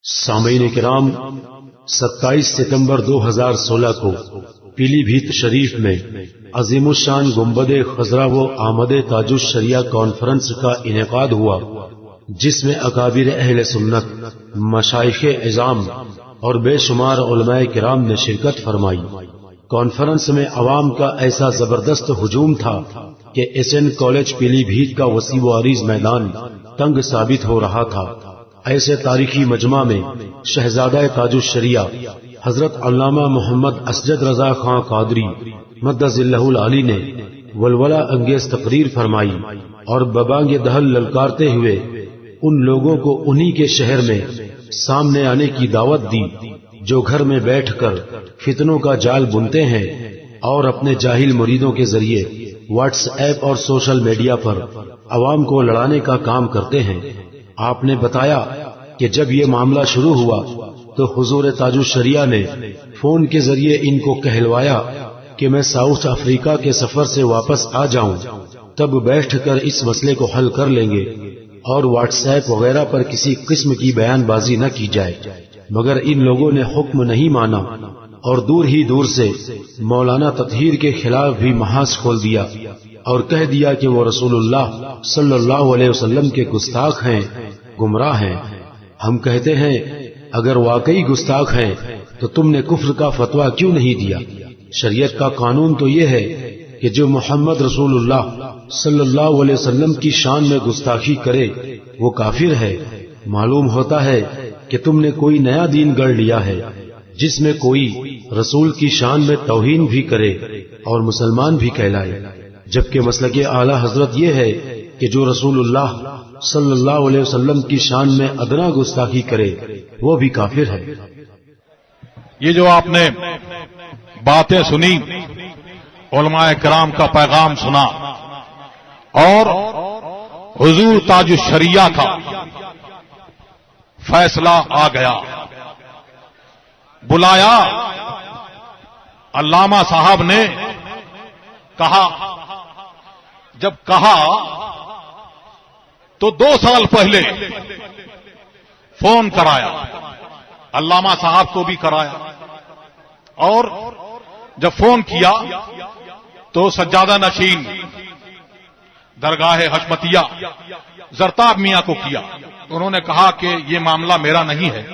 سامعین کرام، 27 ستمبر 2016 کو پیلی بھیت شریف میں عظیم الشان گنبد خضرا و آمد تاج الشریعہ کانفرنس کا انعقاد ہوا، جس میں اکابر اہل سنت، مشائخ اعظام اور بے شمار علماء کرام نے شرکت فرمائی۔ کانفرنس میں عوام کا ایسا زبردست ہجوم تھا کہ ایس این کالج پیلی بھیت کا وسیع و عریض میدان تنگ ثابت ہو رہا تھا۔ ایسے تاریخی مجمع میں شہزادہ تاج الشریعہ حضرت علامہ محمد اسجد رضا خان قادری مدظ اللہ العالی نے ولولہ انگیز تقریر فرمائی اور ببانگ دہل للکارتے ہوئے ان لوگوں کو انہی کے شہر میں سامنے آنے کی دعوت دی جو گھر میں بیٹھ کر فتنوں کا جال بنتے ہیں اور اپنے جاہل مریدوں کے ذریعے واٹس ایپ اور سوشل میڈیا پر عوام کو لڑانے کا کام کرتے ہیں۔ آپ نے بتایا کہ جب یہ معاملہ شروع ہوا تو حضور تاج الشریعہ نے فون کے ذریعے ان کو کہلوایا کہ میں ساؤتھ افریقہ کے سفر سے واپس آ جاؤں، تب بیٹھ کر اس مسئلے کو حل کر لیں گے اور واٹس ایپ وغیرہ پر کسی قسم کی بیان بازی نہ کی جائے۔ مگر ان لوگوں نے حکم نہیں مانا اور دور ہی دور سے مولانا تطہیر کے خلاف بھی محاذ کھول دیا اور کہہ دیا کہ وہ رسول اللہ صلی اللہ علیہ وسلم کے گستاخ ہیں، گمراہ ہیں۔ ہم کہتے ہیں اگر واقعی گستاخ ہیں تو تم نے کفر کا فتویٰ کیوں نہیں دیا؟ شریعت کا قانون تو یہ ہے کہ جو محمد رسول اللہ صلی اللہ علیہ وسلم کی شان میں گستاخی کرے وہ کافر ہے۔ معلوم ہوتا ہے کہ تم نے کوئی نیا دین گڑھ لیا ہے جس میں کوئی رسول کی شان میں توہین بھی کرے اور مسلمان بھی کہلائے، جبکہ مسلک اعلی حضرت یہ ہے کہ جو رسول اللہ صلی اللہ علیہ وسلم کی شان میں ادنا گستاخی کرے وہ بھی کافر ہے۔ یہ جو آپ نے باتیں سنی، علماء کرام کا پیغام سنا اور حضور تاج الشریعہ کا فیصلہ آ گیا، بلایا علامہ صاحب نے، کہا، جب کہا تو 2 سال پہلے فون کرایا، علامہ صاحب کو بھی کرایا، اور جب فون کیا تو سجادہ نشین درگاہ حشمتیہ زرتاب میاں کو کیا۔ انہوں نے کہا کہ یہ معاملہ میرا نہیں ہے،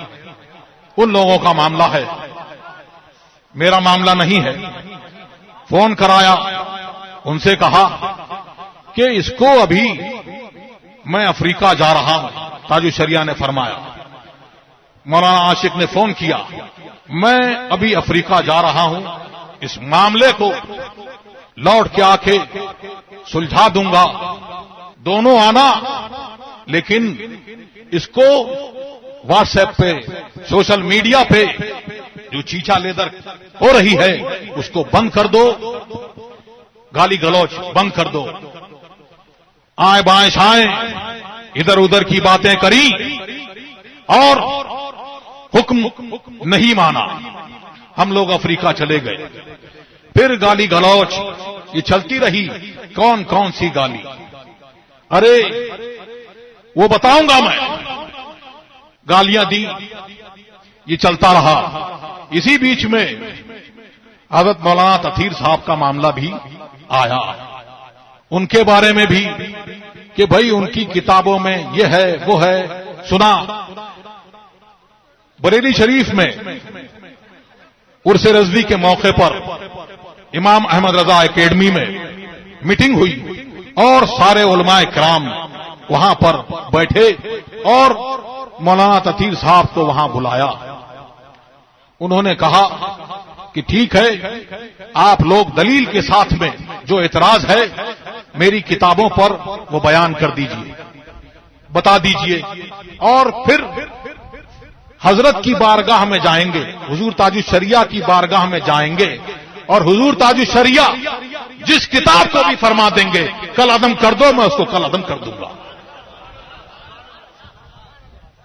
ان لوگوں کا معاملہ ہے، میرا معاملہ نہیں ہے۔ فون کرایا، ان سے کہا کہ اس کو ابھی میں افریقہ جا رہا ہوں، تاج الشریعہ نے فرمایا۔ مولانا عاشق نے فون کیا، میں ابھی افریقہ جا رہا ہوں، اس معاملے کو لوٹ کے آ کے سلجھا دوں گا، دونوں آنا، لیکن اس کو واٹس ایپ پہ، سوشل میڈیا پہ جو چیچا لیدر ہو رہی ہے اس کو بند کر دو، گالی گلوچ بند کر دو۔ آئیں بائیں شائیں ادھر ادھر کی باتیں کری اور حکم نہیں مانا، ہم لوگ افریقہ چلے گئے۔ پھر گالی گلوچ یہ چلتی رہی، کون کون سی گالی، ارے وہ بتاؤں گا میں، گالیاں دی، یہ چلتا رہا۔ اسی بیچ میں حضرت مولانا تطہیر صاحب کا معاملہ بھی آیا، ان کے بارے میں بھی کہ بھائی ان کی کتابوں میں یہ ہے وہ ہے، سنا۔ بریلی شریف میں عرس رضوی کے موقع پر امام احمد رضا اکیڈمی میں میٹنگ ہوئی اور سارے علماء کرام وہاں پر بیٹھے اور مولانا تطہیر صاحب کو وہاں بلایا۔ انہوں نے کہا کہ ٹھیک ہے، آپ لوگ دلیل کے ساتھ میں جو اعتراض ہے میری کتابوں پر وہ بیان کر دیجئے، بتا دیجئے، اور پھر حضرت کی بارگاہ میں جائیں گے، حضور تاج الشریعہ کی بارگاہ میں جائیں گے، اور حضور تاج الشریعہ جس کتاب کو بھی فرما دیں گے کل عدم کر دو، میں اس کو کل عدم کر دوں گا۔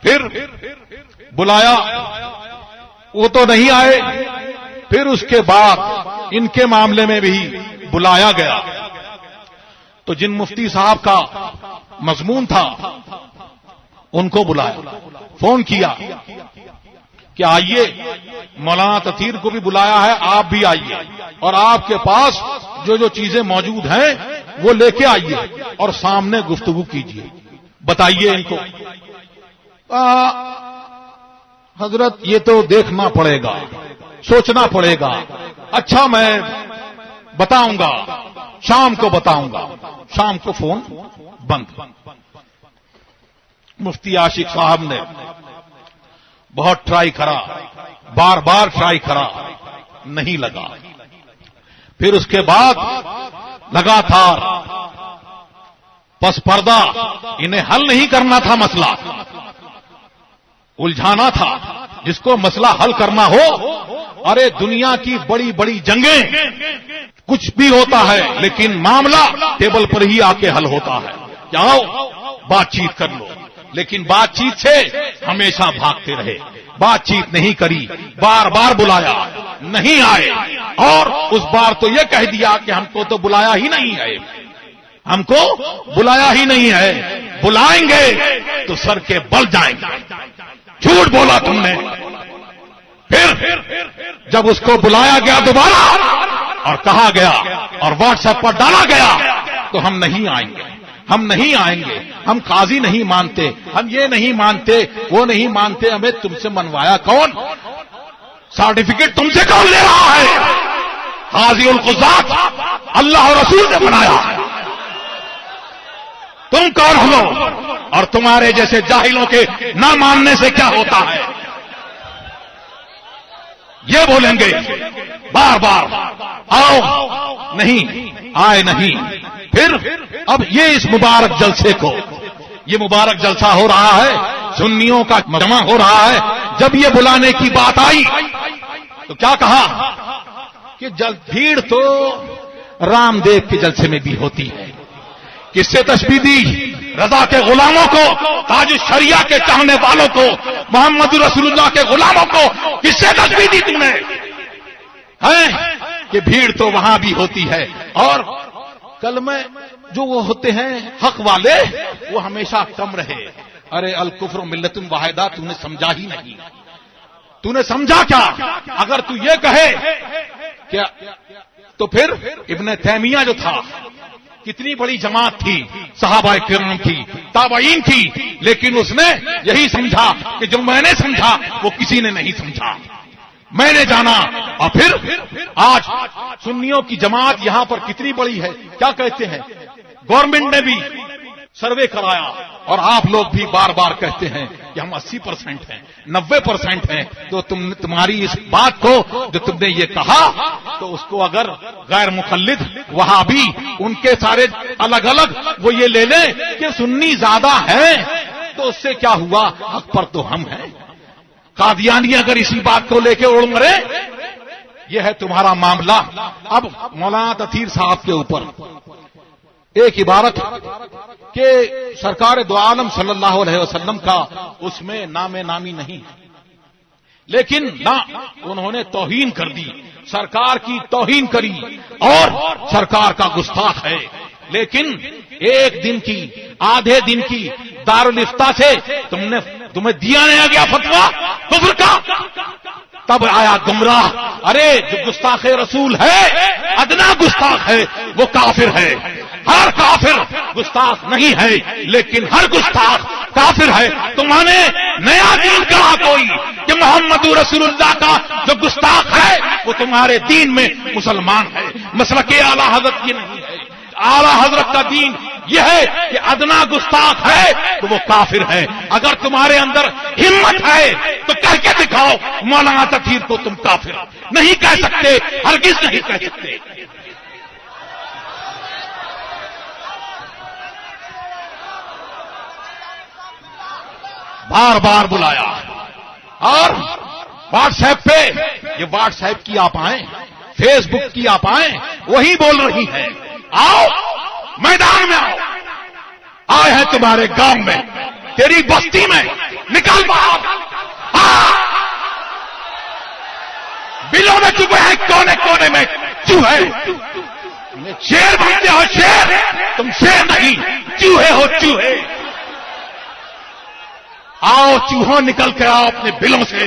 پھر بلایا، وہ تو نہیں آئے۔ پھر اس کے بعد ان کے معاملے میں بھی بلایا گیا تو جن مفتی صاحب کا مضمون تھا ان کو بلایا، فون کیا کہ آئیے، مولانا تطہیر کو بھی بلایا ہے، آپ بھی آئیے اور آپ کے پاس جو جو چیزیں موجود ہیں وہ لے کے آئیے اور سامنے گفتگو کیجیے، بتائیے ان کو۔ حضرت یہ تو دیکھنا پڑے گا، سوچنا پڑے گا، اچھا میں بتاؤں گا، شام کو بتاؤں گا۔ شام کو فون بند۔ مفتی عاشق صاحب نے بہت ٹرائی کرا، بار بار ٹرائی کرا، نہیں لگا۔ پھر اس کے بعد لگاتار پس پردہ انہیں حل نہیں کرنا تھا، مسئلہ الجھانا تھا۔ جس کو مسئلہ حل کرنا ہو، ارے دنیا کی بڑی بڑی جنگیں کچھ بھی ہوتا ہے لیکن معاملہ ٹیبل پر ہی آ کے حل ہوتا ہے کہ آؤ بات چیت کر لو، لیکن بات چیت سے ہمیشہ بھاگتے رہے۔ بات چیت نہیں کری، بار بار بلایا، نہیں آئے، اور اس بار تو یہ کہہ دیا کہ ہم کو تو بلایا ہی نہیں ہے، ہم کو بلایا ہی نہیں ہے، بلائیں گے تو سر کے بل جائیں گے۔ جھوٹ بولا تم نے۔ پھر جب اس کو بلایا گیا دوبارہ اور کہا گیا اور واٹس ایپ پر ڈالا گیا تو ہم نہیں آئیں گے، ہم نہیں آئیں گے، ہم قاضی نہیں مانتے، ہم یہ نہیں مانتے، وہ نہیں مانتے۔ ہمیں تم سے منوایا کون؟ سرٹیفکیٹ تم سے کون لے رہا ہے؟ قاضی القضات اللہ اور رسول نے بنایا ہے، تم کون ہو؟ اور تمہارے جیسے جاہلوں کے نہ ماننے سے کیا ہوتا ہے؟ یہ بولیں گے بار بار، آؤ، نہیں آئے، نہیں۔ پھر اب یہ اس مبارک جلسے کو، یہ مبارک جلسہ ہو رہا ہے، سنیوں کا جمع ہو رہا ہے۔ جب یہ بلانے کی بات آئی تو کیا کہا کہ بھیڑ تو رام دیو کے جلسے میں بھی ہوتی ہے۔ کس سے تشبیہ دی؟ رضا کے غلاموں کو، تاج الشریعہ کے چاہنے والوں کو، محمد رسول اللہ کے غلاموں کو کس سے تشبیہ دی تم نے؟ کہ بھیڑ تو وہاں بھی ہوتی ہے، اور کلمہ جو وہ ہوتے ہیں حق والے وہ ہمیشہ کم رہے۔ ارے الکفر ملت واحدہ تو نے سمجھا ہی نہیں، تو نے سمجھا کیا؟ اگر تو یہ کہے کہ تو پھر ابن تیمیہ جو تھا کتنی بڑی جماعت تھی، صحابہ کرام تھی، تابعین تھی، لیکن اس نے یہی سمجھا کہ جو میں نے سمجھا وہ کسی نے نہیں سمجھا، میں نے جانا۔ اور پھر آج سنیوں کی جماعت یہاں پر کتنی بڑی ہے، کیا کہتے ہیں؟ گورنمنٹ نے بھی سروے کرایا اور آپ لوگ بھی بار بار کہتے ہیں کہ ہم 80% ہیں، 90% ہیں۔ تو تمہاری اس بات کو جو تم نے یہ کہا تو اس کو اگر غیر مقلد وہاں بھی ان کے سارے الگ الگ وہ یہ لے لیں کہ سنی زیادہ ہیں تو اس سے کیا ہوا؟ حق پر تو ہم ہیں۔ قادیانی اگر اسی بات کو لے کے اڑ مرے، یہ ہے تمہارا معاملہ۔ اب مولانا تطہیر صاحب کے اوپر ایک عبارت کہ سرکار دو عالم صلی اللہ علیہ وسلم کا اس میں نام نامی نہیں ہے، لیکن نہ انہوں نے توہین کر دی، سرکار کی توہین کری اور سرکار کا گستاخ ہے۔ لیکن ایک دن کی، آدھے دن کی دارالفتہ سے تمہیں دیا نہیں گیا فتویٰ کفر کا، تب آیا گمراہ۔ ارے جو گستاخ رسول ہے، ادنا گستاخ ہے، وہ کافر ہے۔ ہر کافر گستاخ نہیں ہے، لیکن ہر گستاخ کافر ہے۔ تمہوں نے نیا دین کہا کوئی کہ محمد رسول اللہ کا جو گستاخ ہے وہ تمہارے دین میں مسلمان ہے، مسلک اعلیٰ حضرت کی نہیں ہے۔ اعلیٰ حضرت کا دین یہ ہے کہ ادنا گستاخ ہے تو وہ کافر ہے۔ اگر تمہارے اندر ہمت ہے تو کہہ کے دکھاؤ مولانا تطہیر کو تم کافر نہیں کہہ سکتے، ہرگز نہیں کہہ سکتے۔ بار بار بلایا، اور واٹس ایپ پہ، یہ واٹس ایپ کی آپ آئیں، فیس بک کی آپ آئیں، وہی بول رہی ہیں آؤ میدان میں آؤ، آئے ہیں تمہارے گاؤں میں، تیری بستی میں، نکل باہر، بلوں میں چپے ہیں، کونے کونے میں چوہے، شیر بنتے ہو شیر، تم شیر نہیں، چوہے ہو چوہے۔ آؤ چوہوں نکل کے آؤ اپنے بلوں سے،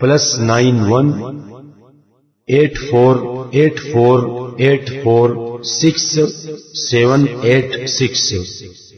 +91 8484846786।